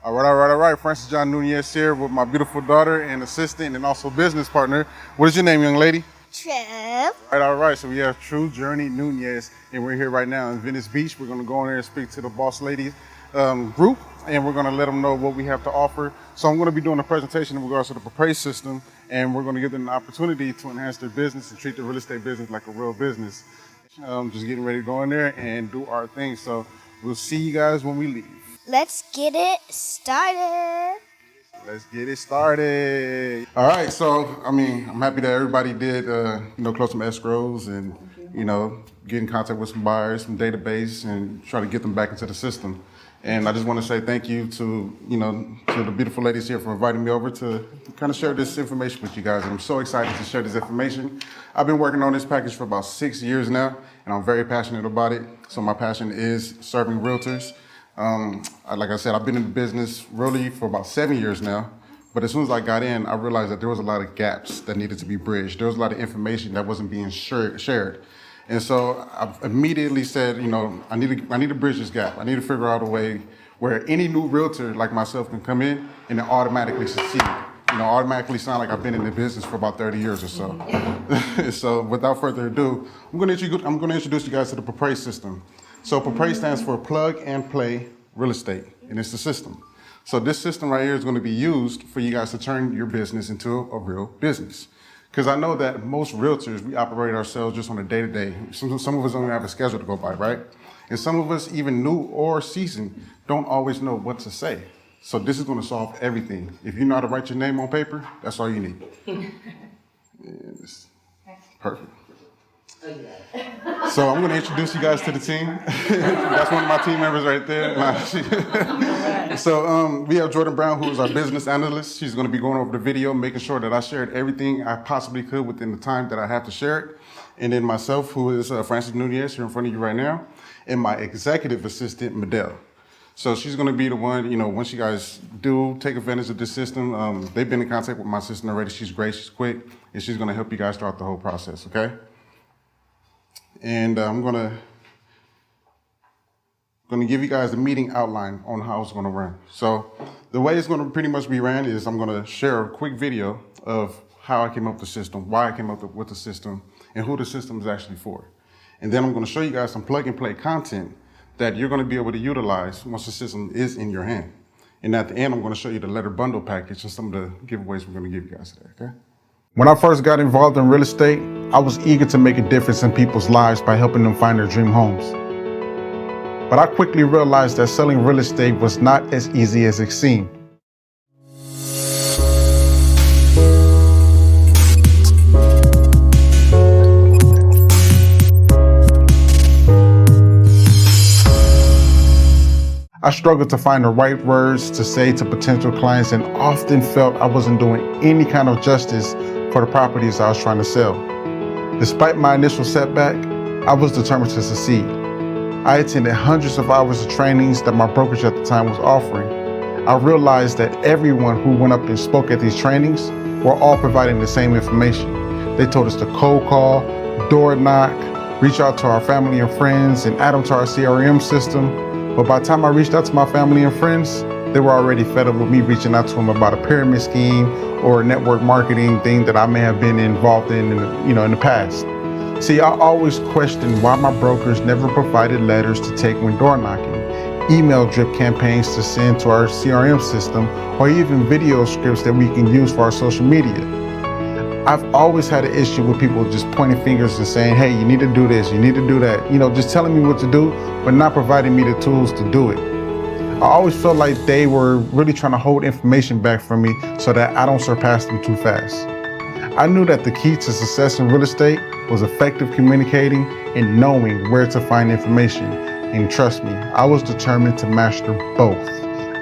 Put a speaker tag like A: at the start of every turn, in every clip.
A: All right. Francis John Nunez here with my beautiful daughter and assistant and also business partner. What is your name, young lady?
B: True.
A: All right. So we have True Journey Nunez, and we're here right now in Venice Beach. We're going to go in there and speak to the boss lady group, and we're going to let them know what we have to offer. So I'm going to be doing a presentation in regards to the Propray system, and we're going to give them an opportunity to enhance their business and treat the real estate business like a real business. Just getting ready to go in there and do our thing. So we'll see you guys when we leave.
B: Let's get it started.
A: Let's get it started. All right, so I'm happy that everybody did, close some escrows and, get in contact with some buyers, some database, and try to get them back into the system. And I just want to say thank you to the beautiful ladies here for inviting me over to kind of share this information with you guys. I'm so excited to share this information. I've been working on this package for about 6 years now, and I'm very passionate about it. So my passion is serving realtors. Like I said, I've been in the business really for about 7 years now. But as soon as I got in, I realized that there was a lot of gaps that needed to be bridged. There was a lot of information that wasn't being shared. And so I immediately said, I need to bridge this gap. I need to figure out a way where any new realtor like myself can come in and then automatically succeed. Automatically sound like I've been in the business for about 30 years or so. So without further ado, I'm going to introduce you guys to the Propray system. So Propray stands for Plug and Play Real Estate, and it's the system. So this system right here is going to be used for you guys to turn your business into a real business. Because I know that most realtors, we operate ourselves just on a day-to-day. Some of us don't even have a schedule to go by, right? And some of us, even new or seasoned, don't always know what to say. So this is going to solve everything. If you know how to write your name on paper, that's all you need. Yes. Perfect. So I'm going to introduce you guys to the team. That's one of my team members right there. So we have Jordan Brown, who is our business analyst. She's going to be going over the video, making sure that I shared everything I possibly could within the time that I have to share it. And then myself, who is Francis Nunez, here in front of you right now, and my executive assistant, Medell. So she's going to be the one, once you guys do take advantage of this system, they've been in contact with my assistant already. She's great, she's quick, and she's going to help you guys throughout the whole process, okay? And I'm gonna give you guys the meeting outline on how it's gonna run. So the way it's gonna pretty much be ran is I'm gonna share a quick video of how I came up with the system, why I came up with the system, and who the system is actually for. And then I'm gonna show you guys some plug and play content that you're gonna be able to utilize once the system is in your hand. And at the end, I'm gonna show you the letter bundle package and some of the giveaways we're gonna give you guys today, okay? When I first got involved in real estate, I was eager to make a difference in people's lives by helping them find their dream homes. But I quickly realized that selling real estate was not as easy as it seemed. I struggled to find the right words to say to potential clients and often felt I wasn't doing any kind of justice for the properties I was trying to sell. Despite my initial setback, I was determined to succeed. I attended hundreds of hours of trainings that my brokerage at the time was offering. I realized that everyone who went up and spoke at these trainings were all providing the same information. They told us to cold call, door knock, reach out to our family and friends, and add them to our CRM system. But by the time I reached out to my family and friends, they were already fed up with me reaching out to them about a pyramid scheme or a network marketing thing that I may have been involved in the past. See, I always questioned why my brokers never provided letters to take when door knocking, email drip campaigns to send to our CRM system, or even video scripts that we can use for our social media. I've always had an issue with people just pointing fingers and saying, hey, you need to do this, you need to do that, just telling me what to do, but not providing me the tools to do it. I always felt like they were really trying to hold information back from me so that I don't surpass them too fast. I knew that the key to success in real estate was effective communicating and knowing where to find information. And trust me, I was determined to master both.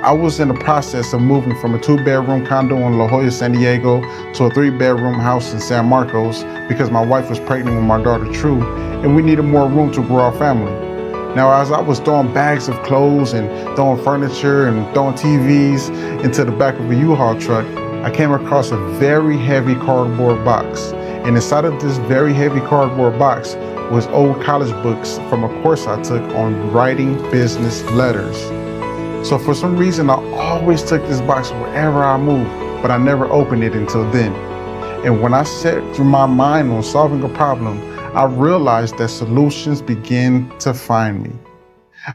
A: I was in the process of moving from a 2-bedroom condo in La Jolla, San Diego to a 3-bedroom house in San Marcos because my wife was pregnant with my daughter True and we needed more room to grow our family. Now, as I was throwing bags of clothes and throwing furniture and throwing TVs into the back of a U-Haul truck, I came across a very heavy cardboard box. And inside of this very heavy cardboard box was old college books from a course I took on writing business letters. So for some reason, I always took this box wherever I moved, but I never opened it until then. And when I set through my mind on solving a problem, I realized that solutions begin to find me.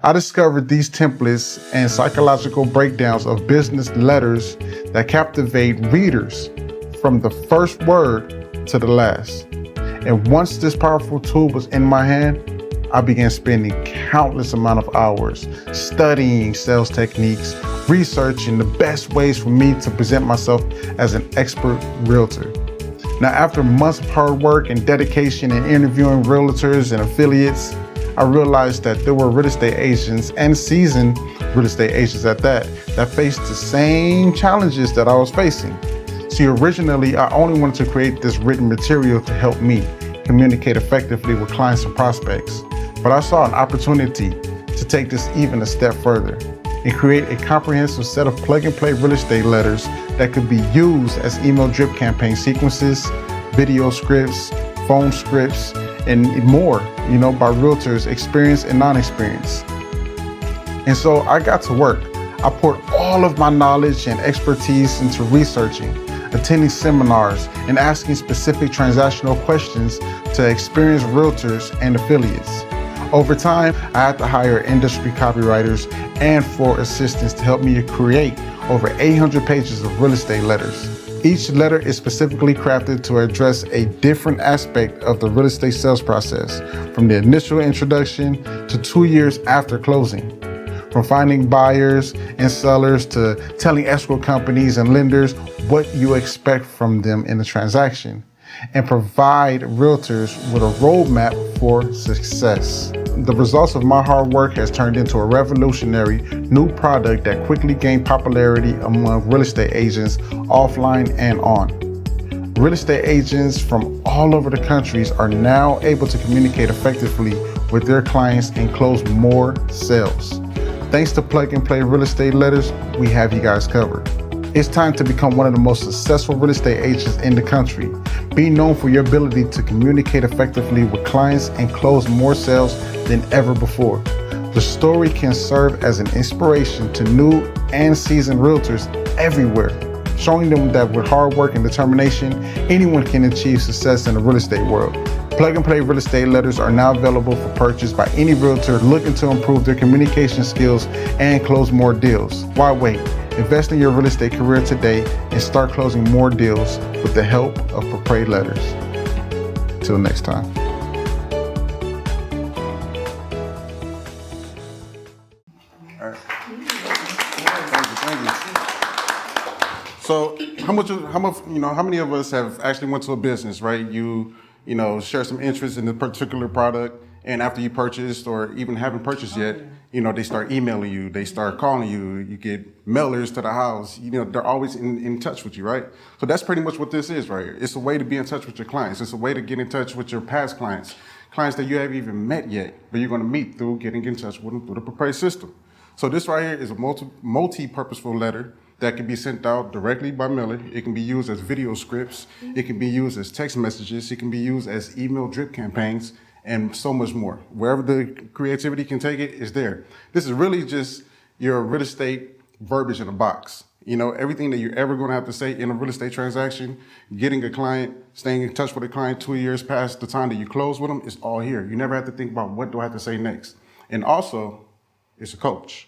A: I discovered these templates and psychological breakdowns of business letters that captivate readers from the first word to the last. And once this powerful tool was in my hand, I began spending countless amount of hours studying sales techniques, researching the best ways for me to present myself as an expert realtor. Now, after months of hard work and dedication and interviewing realtors and affiliates, I realized that there were real estate agents and seasoned real estate agents at that faced the same challenges that I was facing. See, originally, I only wanted to create this written material to help me communicate effectively with clients and prospects. But I saw an opportunity to take this even a step further and create a comprehensive set of plug-and-play real estate letters that could be used as email drip campaign sequences, video scripts, phone scripts, and more, by realtors experienced and non-experienced. And so I got to work. I poured all of my knowledge and expertise into researching, attending seminars, and asking specific transactional questions to experienced realtors and affiliates. Over time, I had to hire industry copywriters and floor assistants to help me create over 800 pages of real estate letters. Each letter is specifically crafted to address a different aspect of the real estate sales process, from the initial introduction to 2 years after closing. From finding buyers and sellers to telling escrow companies and lenders what you expect from them in the transaction, and provide realtors with a roadmap for success. The results of my hard work has turned into a revolutionary new product that quickly gained popularity among real estate agents offline and on. Real estate agents from all over the countries are now able to communicate effectively with their clients and close more sales. Thanks to Plug and Play Real Estate Letters, we have you guys covered. It's time to become one of the most successful real estate agents in the country. Be known for your ability to communicate effectively with clients and close more sales than ever before. The story can serve as an inspiration to new and seasoned realtors everywhere, showing them that with hard work and determination, anyone can achieve success in the real estate world. Plug and Play Real Estate Letters are now available for purchase by any realtor looking to improve their communication skills and close more deals. Why wait? Invest in your real estate career today and start closing more deals with the help of Prepare Letters. Till next time. All right. Thank you. So, how many of us have actually went to a business, right? You share some interest in the particular product, and after you purchased or even haven't purchased yet, they start emailing you, they start calling you, you get mailers to the house, they're always in touch with you, right? So that's pretty much what this is right here. It's a way to be in touch with your clients. It's a way to get in touch with your past clients that you haven't even met yet, but you're gonna meet through getting in touch with them through the Prepare system. So this right here is a multi-purposeful letter that can be sent out directly by mailer. It can be used as video scripts. It can be used as text messages. It can be used as email drip campaigns, and so much more. Wherever the creativity can take it is there. This is really just your real estate verbiage in a box. Everything that you're ever gonna have to say in a real estate transaction, getting a client, staying in touch with a client 2 years past the time that you close with them, is all here. You never have to think about what do I have to say next. And also, it's a coach.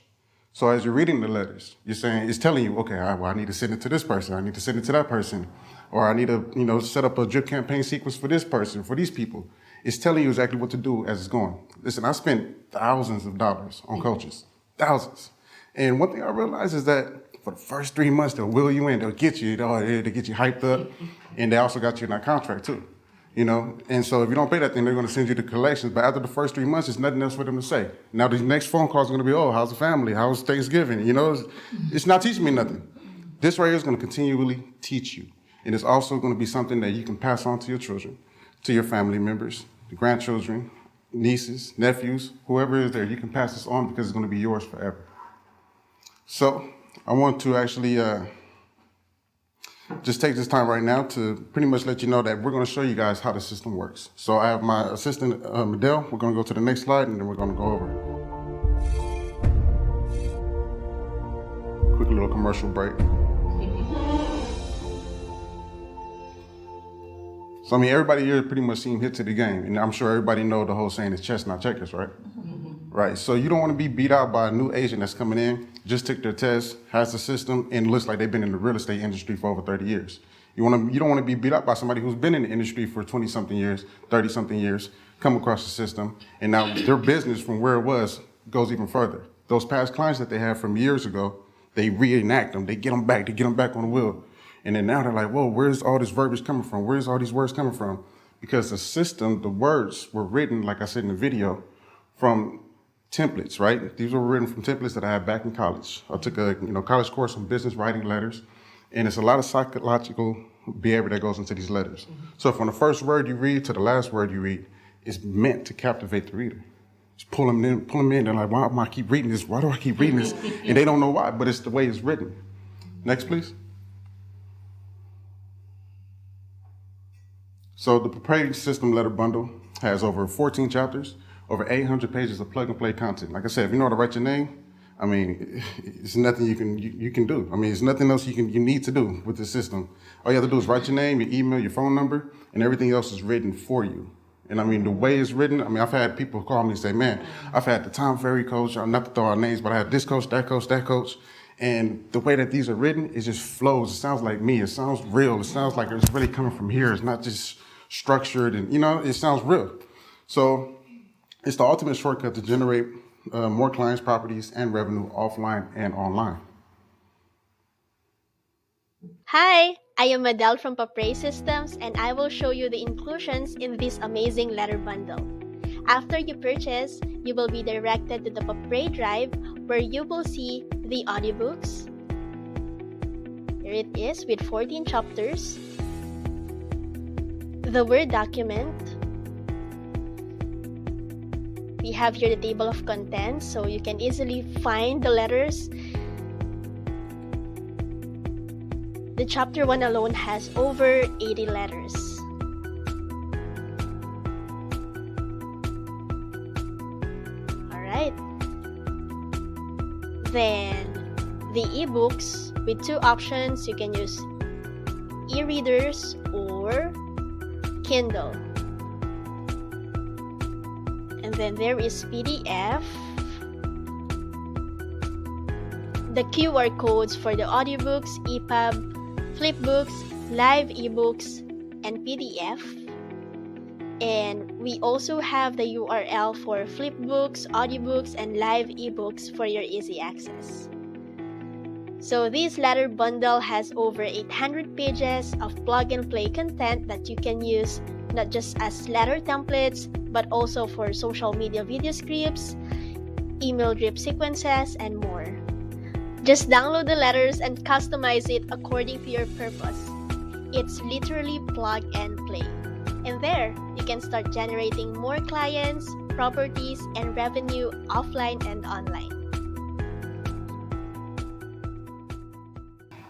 A: So as you're reading the letters, you're saying, it's telling you, okay, I need to send it to this person, I need to send it to that person, or I need to, set up a drip campaign sequence for this person, for these people. It's telling you exactly what to do as it's going. Listen, I spent thousands of dollars on coaches, thousands. And one thing I realized is that for the first 3 months, they'll wheel you in, they'll get you, they get you hyped up, and they also got you in that contract too. And so if you don't pay that thing, they're gonna send you the collections, but after the first 3 months, there's nothing else for them to say. Now the next phone call is gonna be, oh, how's the family? How's Thanksgiving? It's not teaching me nothing. This right here is gonna continually teach you. And it's also gonna be something that you can pass on to your children, to your family members, the grandchildren, nieces, nephews, whoever is there, you can pass this on because it's gonna be yours forever. So I want to actually just take this time right now to pretty much let you know that we're gonna show you guys how the system works. So I have my assistant, Medell. We're gonna go to the next slide and then we're gonna go over. quick little commercial break. So, I mean, everybody here pretty much seen hit to the game. And I'm sure everybody know the whole saying is chess, not checkers, right? Right. So you don't want to be beat out by a new agent that's coming in, just took their test, has the system, and looks like they've been in the real estate industry for over 30 years. You don't want to be beat up by somebody who's been in the industry for 20-something years, 30-something years, come across the system, and now their business from where it was goes even further. Those past clients that they had from years ago, they reenact them, they get them back on the wheel. And then now they're like, whoa, where's all this verbiage coming from? Where's all these words coming from? Because the system, the words were written, like I said in the video, from templates, right? These were written from templates that I had back in college. I took a college course on business writing letters, and it's a lot of psychological behavior that goes into these letters. So from the first word you read to the last word you read, it's meant to captivate the reader. Just pull them in. They're like, why do I keep reading this? Why do I keep reading this? And they don't know why, but it's the way it's written. Next, please. So the Proprietary System Letter Bundle has over 14 chapters, over 800 pages of plug-and-play content. Like I said, if you know how to write your name, I mean, it's nothing you can do. I mean, there's nothing else you need to do with the system. All you have to do is write your name, your email, your phone number, and everything else is written for you. And I mean, the way it's written, I mean, I've had people call me and say, man, I've had the Tom Ferry coach, not to throw out names, but I had this coach, that coach, that coach. And the way that these are written, it just flows. It sounds like me. It sounds real. It sounds like it's really coming from here. It's not just structured and, it sounds real. So it's the ultimate shortcut to generate more clients, properties, and revenue offline and online.
C: Hi, I am Adele from Papray Systems, and I will show you the inclusions in this amazing letter bundle. After you purchase, you will be directed to the Papray Drive where you will see the audiobooks. Here it is with 14 chapters. The Word document. We have here the table of contents, so you can easily find the letters. The chapter 1 alone has over 80 letters. Alright. Then, the ebooks with two options. You can use e-readers or Kindle. And then there is PDF. The QR codes for the audiobooks, EPUB, flipbooks, live ebooks, and PDF. And we also have the URL for flipbooks, audiobooks, and live ebooks for your easy access. So this letter bundle has over 800 pages of plug-and-play content that you can use not just as letter templates, but also for social media video scripts, email drip sequences, and more. Just download the letters and customize it according to your purpose. It's literally plug and play. And there, you can start generating more clients, properties, and revenue offline and online.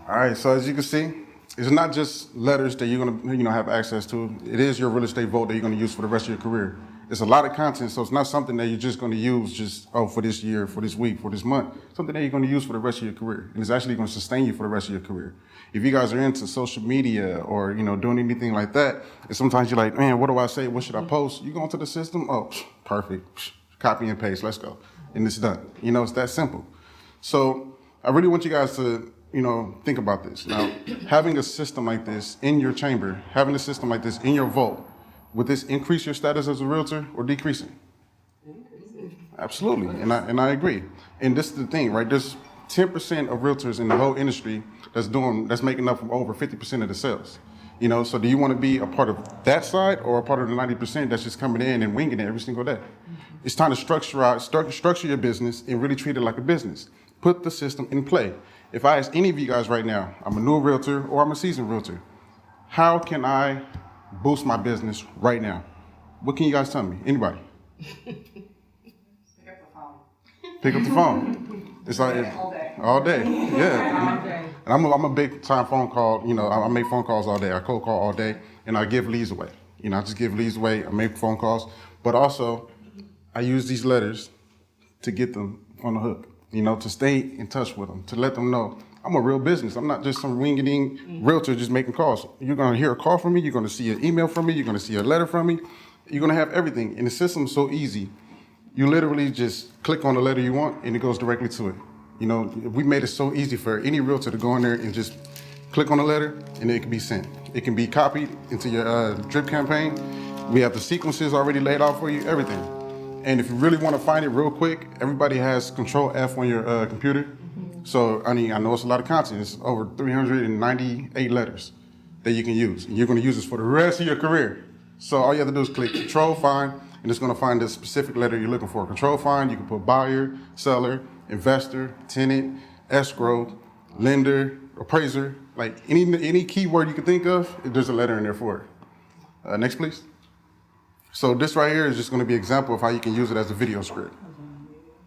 A: All right, so as you can see, it's not just letters that you're gonna have access to. It is your real estate vault that you're gonna use for the rest of your career. It's a lot of content, so it's not something that you're just gonna use for this year, for this week, for this month. Something that you're gonna use for the rest of your career, and it's actually gonna sustain you for the rest of your career. If you guys are into social media or doing anything like that, and sometimes you're like, man, what do I say? What should I post? You go into the system, oh, perfect, copy and paste, let's go, and it's done. It's that simple. So I really want you guys to think about this. Now, having a system like this in your chamber, having a system like this in your vault, would this increase your status as a realtor or decrease it? Absolutely, and I agree. And this is the thing, right? There's 10% of realtors in the whole industry that's making up from over 50% of the sales. So do you want to be a part of that side or a part of the 90% that's just coming in and winging it every single day? It's time to structure your business and really treat it like a business. Put the system in play. If I ask any of you guys right now, I'm a new realtor or I'm a seasoned realtor, how can I boost my business right now? What can you guys tell me? Anybody?
D: Pick up the phone.
A: Pick up the phone. It's like all day. Yeah.
D: All day.
A: And I'm a big time phone call. I make phone calls all day. I cold call all day, and I give leads away. I just give leads away. I make phone calls, but also I use these letters to get them on the hook. to stay in touch with them, to let them know I'm a real business. I'm not just some ring-a-ding realtor just making calls. You're going to hear a call from me. You're going to see an email from me. You're going to see a letter from me. You're going to have everything. And the system's so easy. You literally just click on the letter you want, and it goes directly to it. We made it so easy for any realtor to go in there and just click on the letter, and it can be sent. It can be copied into your drip campaign. We have the sequences already laid out for you, everything. And if you really want to find it real quick, everybody has Control F on your computer. So, I know it's a lot of content. It's over 398 letters that you can use. And you're going to use this for the rest of your career. So all you have to do is click Control Find, and it's going to find the specific letter you're looking for. Control Find, you can put buyer, seller, investor, tenant, escrow, lender, appraiser, like any keyword you can think of, there's a letter in there for it. Next, please. So this right here is just going to be an example of how you can use it as a video script.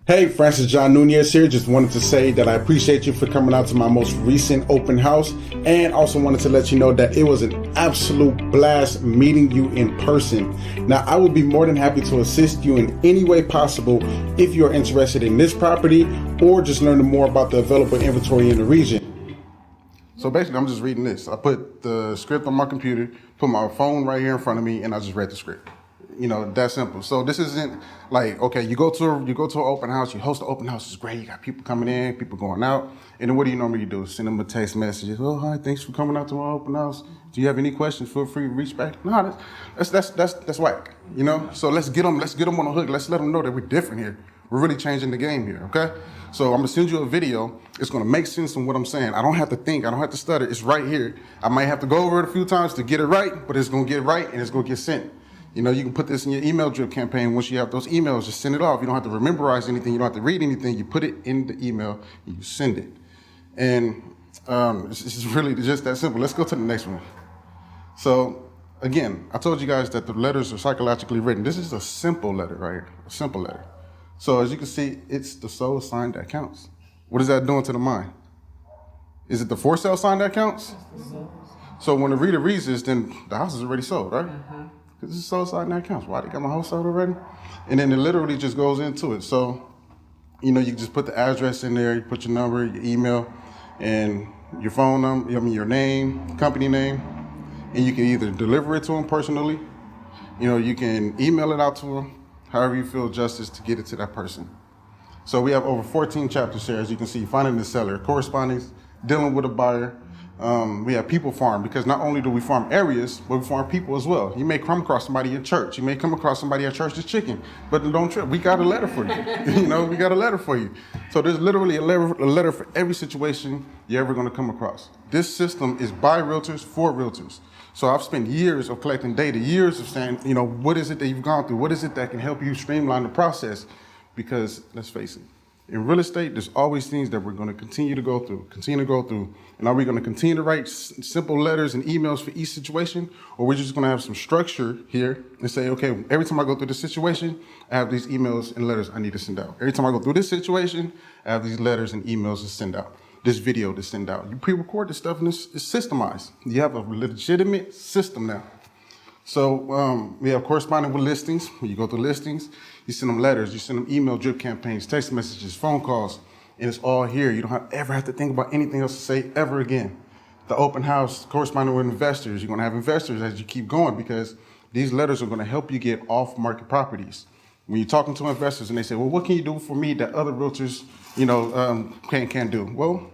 A: Hey, Francis John Nunez here. Just wanted to say that I appreciate you for coming out to my most recent open house, and also wanted to let you know that it was an absolute blast meeting you in person. Now, I would be more than happy to assist you in any way possible if you're interested in this property or just learning more about the available inventory in the region. So basically, I'm just reading this. I put the script on my computer, put my phone right here in front of me, and I just read the script. That simple. So this isn't like, okay, you go to an open house, you host an open house, it's great, you got people coming in, people going out, and then what do you normally do? Send them a text message. Oh, hi, thanks for coming out to my open house. Do you have any questions? Feel free to reach back. No, that's whack. So let's get them on the hook. Let's let them know that we're different here. We're really changing the game here, okay? So I'm gonna send you a video. It's gonna make sense in what I'm saying. I don't have to think, I don't have to stutter. It's right here. I might have to go over it a few times to get it right, but it's gonna get right and it's gonna get sent. You can put this in your email drip campaign. Once you have those emails, just send it off. You don't have to memorize anything. You don't have to read anything. You put it in the email and you send it. And it's really just that simple. Let's go to the next one. So again, I told you guys that the letters are psychologically written. This is a simple letter right here, a simple letter. So as you can see, it's the sold sign that counts. What is that doing to the mind? Is it the for sale sign that counts? So when the reader reads this, then the house is already sold, right? Because this is sold sign that counts. Why, they got my house sold already? And then it literally just goes into it. So, you just put the address in there, you put your number, your email, and your phone number, your name, company name, and you can either deliver it to them personally, you can email it out to them, however you feel justice to get it to that person. So we have over 14 chapters here, as you can see, finding the seller, correspondence, dealing with a buyer. We have people farm, because not only do we farm areas, but we farm people as well. You may come across somebody in church. You may come across somebody at church that's chicken, but don't trip. We got a letter for you. We got a letter for you. So there's literally a letter for every situation you're ever going to come across. This system is by realtors for realtors. So I've spent years of collecting data, years of saying, what is it that you've gone through? What is it that can help you streamline the process? Because let's face it, in real estate, there's always things that we're going to continue to go through. And are we going to continue to write simple letters and emails for each situation? Or we're just going to have some structure here and say, okay, every time I go through this situation, I have these emails and letters I need to send out. Every time I go through this situation, I have these letters and emails to send out. This video to send out. You pre-record this stuff and it's systemized. You have a legitimate system now. So we have corresponding with listings. When you go through listings, you send them letters, you send them email drip campaigns, text messages, phone calls, and it's all here. You don't ever have to think about anything else to say ever again. The open house, corresponding with investors. You're going to have investors as you keep going, because these letters are going to help you get off-market properties. When you're talking to investors and they say, well, what can you do for me that other realtors, can't do? Well,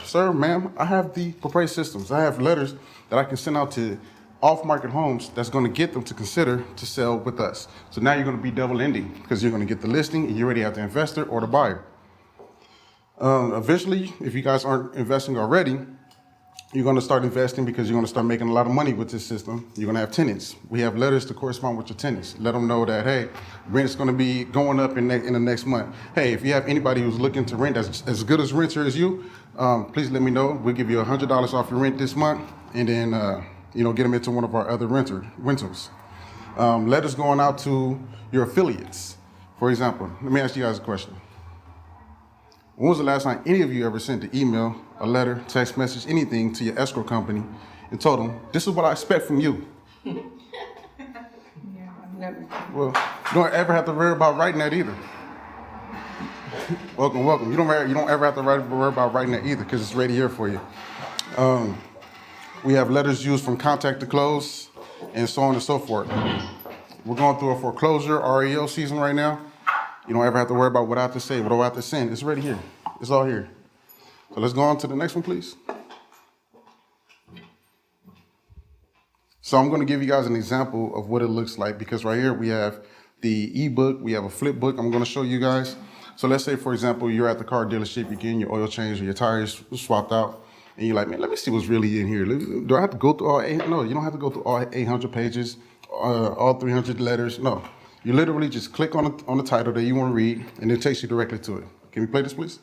A: sir, ma'am, I have the proprietary systems. I have letters that I can send out to off-market homes that's going to get them to consider to sell with us. So now you're going to be double ending, because you're going to get the listing and you already have the investor or the buyer. Eventually, if you guys aren't investing already, you're going to start investing, because you're going to start making a lot of money with this system. You're going to have tenants. We have letters to correspond with your tenants. Let them know that, hey, rent's going to be going up in the next month. Hey, if you have anybody who's looking to rent as good as renter as you, please let me know. We'll give you $100 off your rent this month, and then get them into one of our other rentals. Letters going out to your affiliates. For example, let me ask you guys a question. When was the last time any of you ever sent an email, a letter, text message, anything to your escrow company and told them, this is what I expect from you?
D: Yeah, I've never.
A: Well, you don't ever have to worry about writing that either. Welcome, welcome. You don't ever have to worry about writing that either, because it's right here for you. We have letters used from contact to close, and so on and so forth. We're going through a foreclosure REO season right now. You don't ever have to worry about what I have to say, what do I have to send. It's right here. It's all here. So let's go on to the next one, please. So I'm going to give you guys an example of what it looks like, because right here we have the ebook, we have a flip book I'm going to show you guys. So let's say, for example, you're at the car dealership, you're getting your oil changed or your tires swapped out, and you're like, man, let me see what's really in here. Do I have to go through all 800? No, you don't have to go through all 800 pages, all 300 letters. No, you literally just click on the title that you want to read, and it takes you directly to it. Can we play this, please?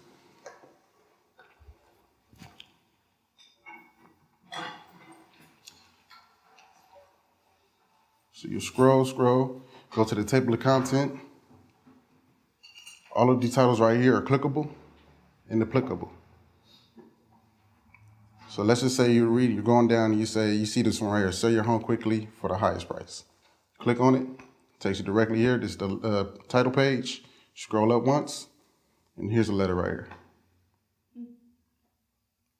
A: So you scroll, go to the table of content. All of these titles right here are clickable and applicable. So let's just say you're reading, you're going down and you see this one right here, sell your home quickly for the highest price. Click on it, takes you directly here. This is the title page. Scroll up once, and here's a letter right here.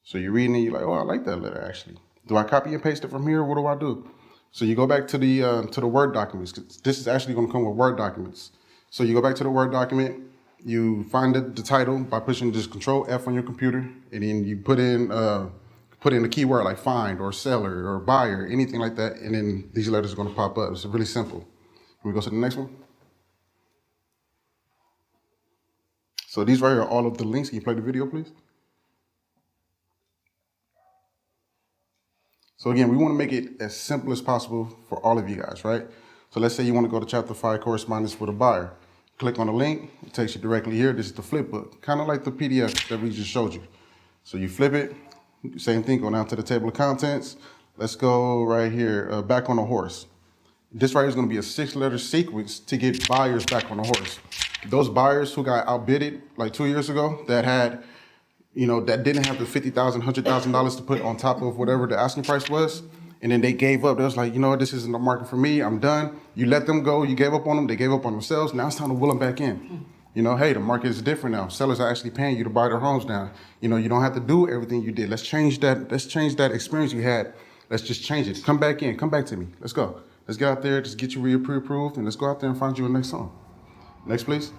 A: So you're reading it, you're like, oh, I like that letter actually. Do I copy and paste it from here? What do I do? So you go back to the Word documents. This is actually going to come with Word documents. So you go back to the Word document, you find the title by pushing just Control F on your computer, and then you put in a keyword like find or seller or buyer, anything like that, and then these letters are going to pop up. It's really simple. Can we go to the next one? So these right here are all of the links. Can you play the video, please? So again, we want to make it as simple as possible for all of you guys, right? So let's say you want to go to chapter 5, correspondence with a buyer. Click on the link, it takes you directly here. This is the flip book, kind of like the PDF that we just showed you. So you flip it, same thing, go down to the table of contents. Let's go right here, back on the horse. This right here is going to be a 6-letter sequence to get buyers back on the horse. Those buyers who got outbidded like 2 years ago that had, that didn't have the $50,000, $100,000 to put on top of whatever the asking price was, and then they gave up. They was like, this isn't the market for me. I'm done. You let them go. You gave up on them. They gave up on themselves. Now it's time to will them back in. Hey, the market is different now. Sellers are actually paying you to buy their homes now. You don't have to do everything you did. Let's change that. Let's change that experience you had. Let's just change it. Come back in. Come back to me. Let's go. Let's get out there. Just get you pre-approved, and let's go out there and find you a next home. Next, please.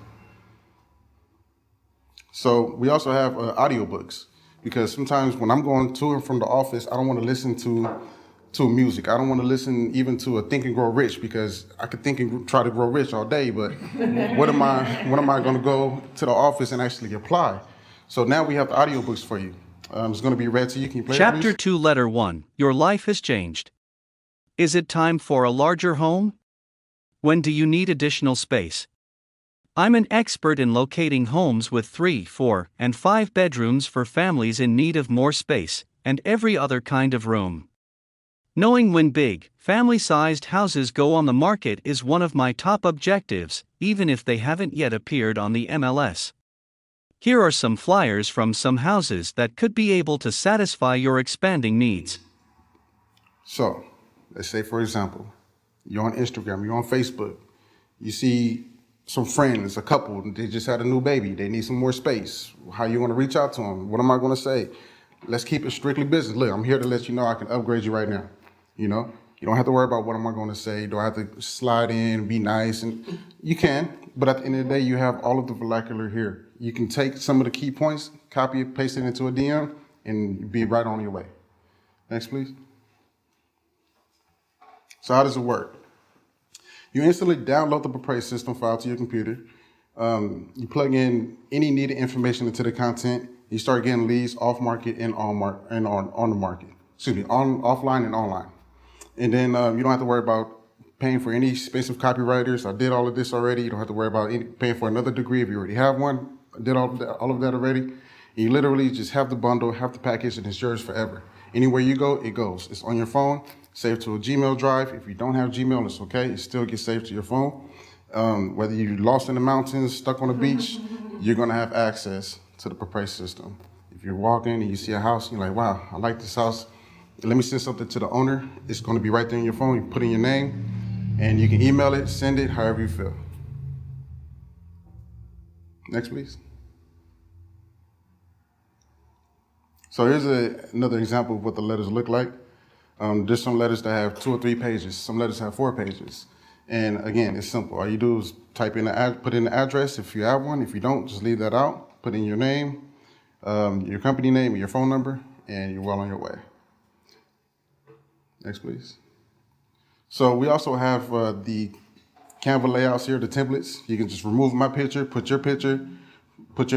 A: So we also have audiobooks, because sometimes when I'm going to and from the office, I don't want to listen to music. I don't want to listen even to a Think and Grow Rich, because I could think and try to grow rich all day, but when am I going to go to the office and actually apply? So now we have the audiobooks for you. It's going to be read to you. Can you play
E: Chapter
A: it, please?
E: 2, Letter 1. Your life has changed. Is it time for a larger home? When do you need additional space? I'm an expert in locating homes with 3, 4, and 5 bedrooms for families in need of more space, and every other kind of room. Knowing when big, family-sized houses go on the market is one of my top objectives, even if they haven't yet appeared on the MLS. Here are some flyers from some houses that could be able to satisfy your expanding needs.
A: So, let's say, for example, you're on Instagram, you're on Facebook, you see some friends, a couple, they just had a new baby, they need some more space. How you want to reach out to them? What am I going to say? Let's keep it strictly business. Look, I'm here to let you know I can upgrade you right now. You don't have to worry about what am I going to say. Do I have to slide in, be nice? And you can, but at the end of the day, you have all of the vernacular here. You can take some of the key points, copy it, paste it into a DM, and be right on your way. Next, please. So how does it work? You instantly download the Propray system file to your computer. You plug in any needed information into the content. You start getting leads off market and on the market. Offline and online. And then you don't have to worry about paying for any expensive copywriters. I did all of this already. You don't have to worry about paying for another degree if you already have one. I did all of that already. And you literally just have the bundle, have the package, and it's yours forever. Anywhere you go, it goes. It's on your phone, saved to a Gmail drive. If you don't have Gmail, it's okay. It still gets saved to your phone. Whether you're lost in the mountains, stuck on the beach, you're going to have access to the Propray system. If you're walking and you see a house, you're like, wow, I like this house. Let me send something to the owner. It's going to be right there in your phone. You put in your name, and you can email it, send it, however you feel. Next, please. So here's another example of what the letters look like. There's some letters that have 2 or 3 pages. Some letters have 4 pages. And again, it's simple. All you do is put in the address if you have one. If you don't, just leave that out. Put in your name, your company name, and your phone number, and you're well on your way. Next, please. So we also have the Canva layouts here, the templates. You can just remove my picture, put your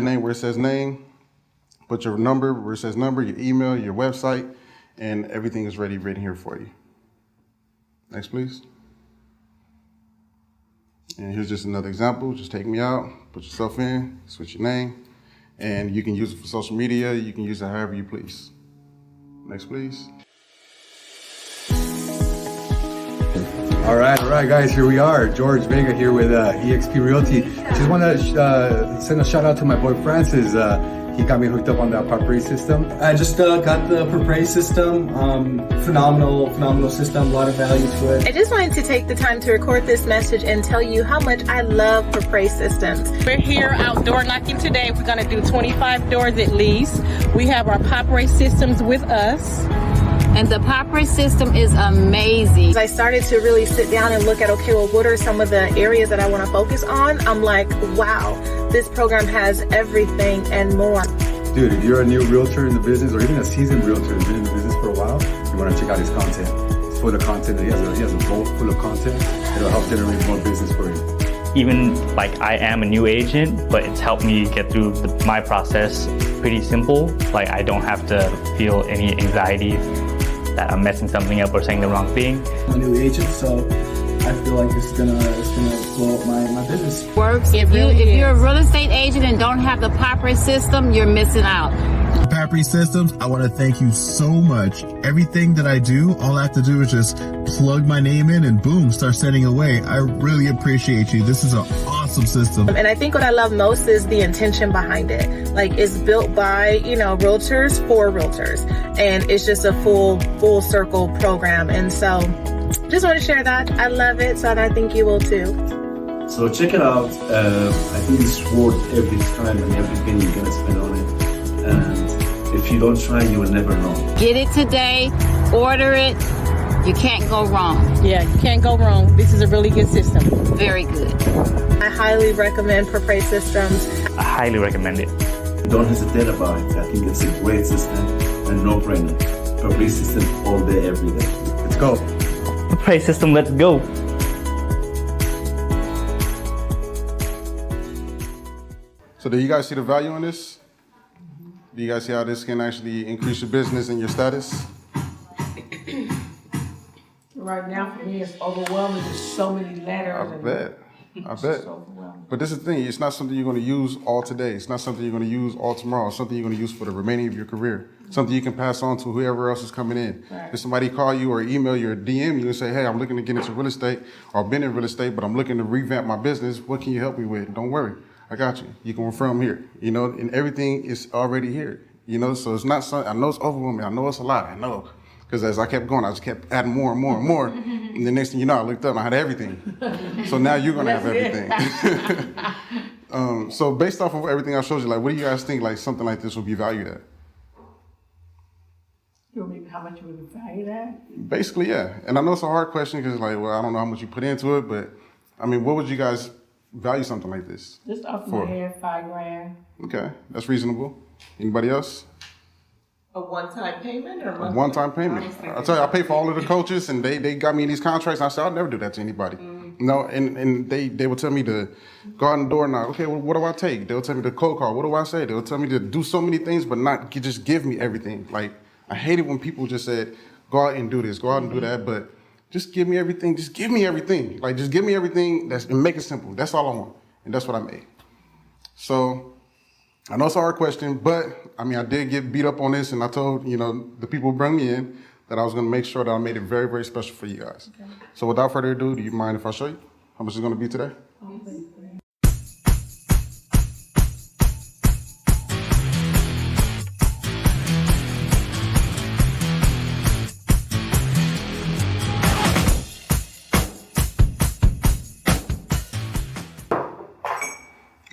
A: name where it says name, put your number where it says number, your email, your website, and everything is ready written here for you. Next, please. And here's just another example. Just take me out, put yourself in, switch your name, and you can use it for social media. You can use it however you please. Next, please.
F: All right, guys, here we are. George Vega here with eXp Realty. Just want to send a shout out to my boy Francis. He got me hooked up on the property system.
G: I just got the property system. Phenomenal system, a lot of value to it.
H: I just wanted to take the time to record this message and tell you how much I love Propray Systems.
I: We're here outdoor knocking today. We're going to do 25 doors at least. We have our Propray Systems with us.
J: And the Propray system is amazing.
H: I started to really sit down and look at, okay, well, what are some of the areas that I want to focus on? I'm like, wow, this program has everything and more.
F: Dude, if you're a new realtor in the business or even a seasoned realtor who's been in the business for a while, you want to check out his content. It's full of content. He has a vault full of content. It'll help generate more business for you.
K: Even like I am a new agent, but it's helped me get through my process pretty simple. Like I don't have to feel any anxiety that I'm messing something up or saying the wrong thing.
G: I'm a new agent, so I feel like it's gonna blow up my business.
J: Works. If you're a real estate agent and don't have the Propray system, you're missing out.
L: Propray Systems, I want to thank you so much. Everything that I do, all I have to do is just plug my name in and boom, start sending away. I really appreciate you. This is an awesome system.
H: And I think what I love most is the intention behind it. Like it's built by, realtors for realtors. And it's just a full circle program. And so just want to share that. I love it. So I think you will too.
M: So check it out. I think it's worth every time and everything you're going to spend on it. And if you don't try, you will never know.
J: Get it today, order it. You can't go wrong.
I: Yeah, you can't go wrong. This is a really good system.
J: Very good.
H: I highly recommend Propray Systems.
K: I highly recommend it.
M: Don't hesitate about it. I think it's a great system and no-brainer. Propray System all day, every day.
F: Let's go.
K: Propray system, let's go.
A: So do you guys see the value in this? Do you guys see how this can actually increase your business and your status?
D: Right now, for me, it's overwhelming. There's so many letters.
A: I bet. But this is the thing. It's not something you're going to use all today. It's not something you're going to use all tomorrow. It's something you're going to use for the remaining of your career. Something you can pass on to whoever else is coming in.
D: Right.
A: If somebody call you or email you or DM you and say, hey, I'm looking to get into real estate, or I've been in real estate, but I'm looking to revamp my business. What can you help me with? Don't worry. I got you. You can refer them here. And everything is already here. So it's not something, I know it's overwhelming. I know it's a lot. I know. Because as I kept going, I just kept adding more and more and more. And the next thing you know, I looked up and I had everything. So now you're going to have everything. So based off of everything I showed you, what do you guys think something like this would be valued at?
D: You mean how much would you value that?
A: Basically, yeah. And I know it's a hard question because I don't know how much you put into it, but what would you guys value something like this?
D: Just off my head, $5,000.
A: Okay, that's reasonable. Anybody else?
D: A one-time payment or monthly?
A: A one-time payment. I tell you, I pay for all of the coaches, and they got me in these contracts. And I said, I'll never do that to anybody. And they would tell me to go out the door and okay, well, what do I take? They'll tell me to cold call. What do I say? They'll tell me to do so many things, but not just give me everything. I hate it when people just said, go out and do this, go out and do that, but just give me everything. Just give me everything. Just give me everything and make it simple. That's all I want. And that's what I made. So I know it's a hard question, but I did get beat up on this, and I told, the people who bring me in that I was going to make sure that I made it very, very special for you guys. Okay. So without further ado, do you mind if I show you how much it's going to be today?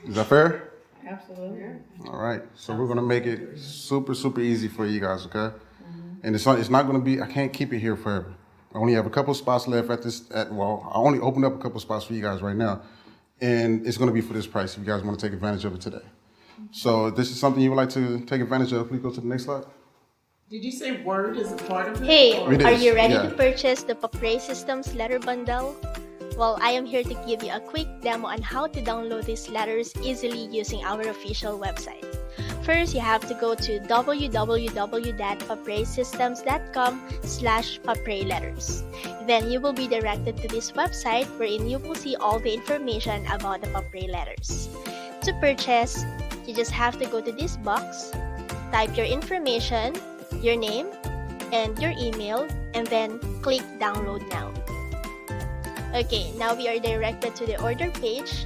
A: Is that fair?
D: Absolutely. Absolutely.
A: All right, so we're gonna make it super, super easy for you guys, okay? And it's not gonna be, I can't keep it here forever. I only have a couple spots left I only opened up a couple spots for you guys right now. And it's gonna be for this price if you guys wanna take advantage of it today. So if this is something you would like to take advantage of, please go to the next slide.
D: Did you say Word is a part of it?
C: Hey,
A: It
C: are
A: is,
C: you ready
A: yeah.
C: to purchase the Papray Systems letter bundle? Well, I am here to give you a quick demo on how to download these letters easily using our official website. First, you have to go to www.papraysystems.com/paprayletters. Then you will be directed to this website wherein you will see all the information about the Papray letters. To purchase, you just have to go to this box, type your information, your name, and your email, and then click download now. Okay, now we are directed to the order page.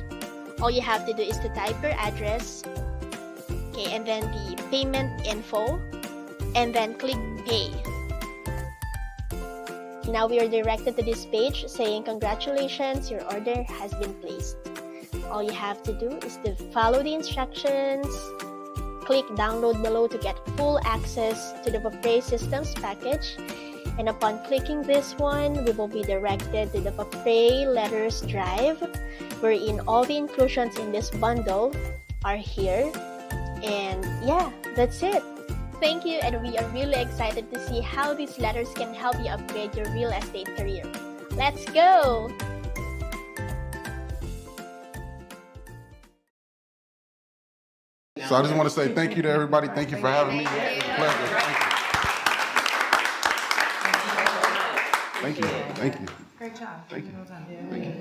C: All you have to do is to type your address, okay, and then the payment info, and then click pay. Now we are directed to this page saying congratulations, your order has been placed. All you have to do is to follow the instructions, click download below to get full access to the Papray Systems package. And upon clicking this one, we will be directed to the Papray Letters Drive, wherein all the inclusions in this bundle are here. And yeah, that's it. Thank you, and we are really excited to see how these letters can help you upgrade your real estate career. Let's go!
A: So I just want to say thank you to everybody. Thank you for having me. It's a pleasure. Thank you. Thank you.
D: Great job.
A: Thank you.
D: Thank you.